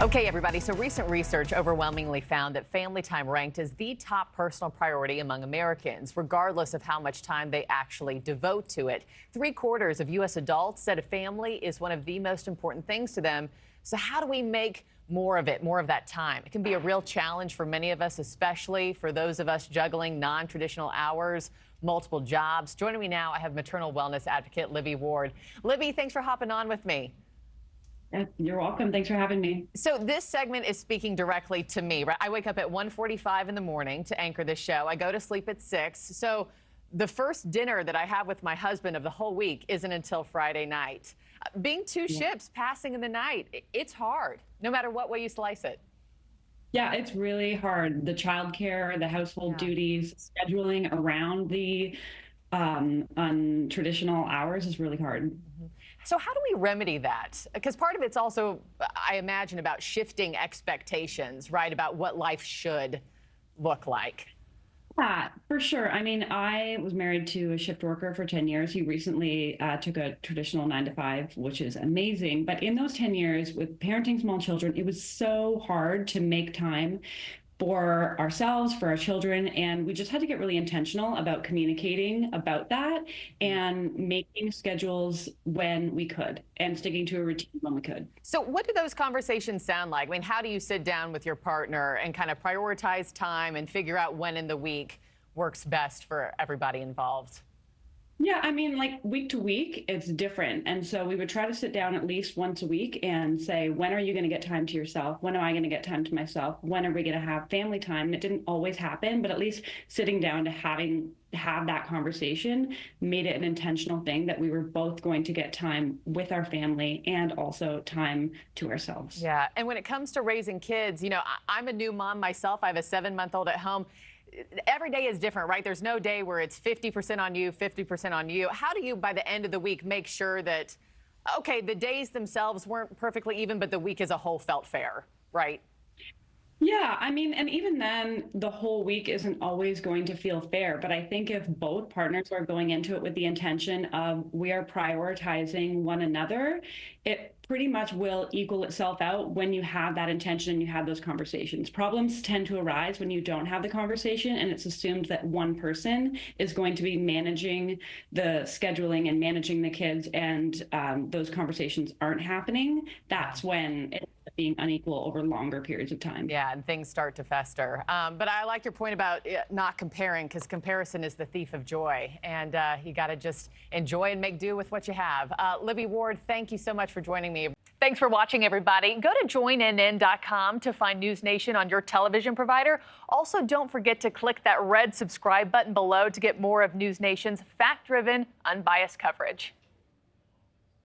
Okay, everybody, so recent research overwhelmingly found that family time ranked as the top personal priority among Americans, regardless of how much time they actually devote to it. 3/4 of U.S. adults said a family is one of the most important things to them. So how do we make more of it, more of that time? It can be a real challenge for many of us, especially for those of us juggling non-traditional hours, multiple jobs. Joining me now, I have maternal wellness advocate Libby Ward. Libby, thanks for hopping on with me. You're welcome. Thanks for having me. So this segment is speaking directly to me, right? I wake up at 1:45 in the morning to anchor this show. I go to sleep at 6. So the first dinner that I have with my husband of the whole week isn't until Friday night. Being two ships passing in the night, it's hard, no matter what way you slice it. Yeah, it's really hard. The childcare, the household duties, scheduling around the untraditional hours is really hard. So how do we remedy that? Because part of it's also, I imagine, about shifting expectations, right, about what life should look like. Yeah, for sure. I mean, I was married to a shift worker for 10 years. He recently took a traditional 9 to 5, which is amazing. But in those 10 years with parenting small children, it was so hard to make time for ourselves, for our children, and we just had to get really intentional about communicating about that and making schedules when we could and sticking to a routine when we could. So what do those conversations sound like? I mean, how do you sit down with your partner and kind of prioritize time and figure out when in the week works best for everybody involved? Yeah, I mean, like week to week, it's different. And so we would try to sit down at least once a week and say, when are you going to get time to yourself? When am I going to get time to myself? When are we going to have family time? And it didn't always happen, but at least sitting down to have that conversation made it an intentional thing that we were both going to get time with our family and also time to ourselves. Yeah. And when it comes to raising kids, you know, I'm a new mom myself. I have a 7-month-old at home. Every day is different, right? There's no day where it's 50% on you, 50% on you. How do you, by the end of the week, make sure that, okay, the days themselves weren't perfectly even, but the week as a whole felt fair, right? Yeah, I mean, and even then, the whole week isn't always going to feel fair. But I think if both partners are going into it with the intention of we are prioritizing one another, it pretty much will equal itself out when you have that intention and you have those conversations. Problems tend to arise when you don't have the conversation and it's assumed that one person is going to be managing the scheduling and managing the kids, and those conversations aren't happening. That's when it's being unequal over longer periods of time. Yeah, and things start to fester. But I like your point about not comparing, because comparison is the thief of joy, and you got to just enjoy and make do with what you have. Libby Ward, thank you so much for joining me. Thanks for watching, everybody. Go to joinnn.com to find NewsNation on your television provider. Also, don't forget to click that red subscribe button below to get more of NewsNation's fact-driven, unbiased coverage.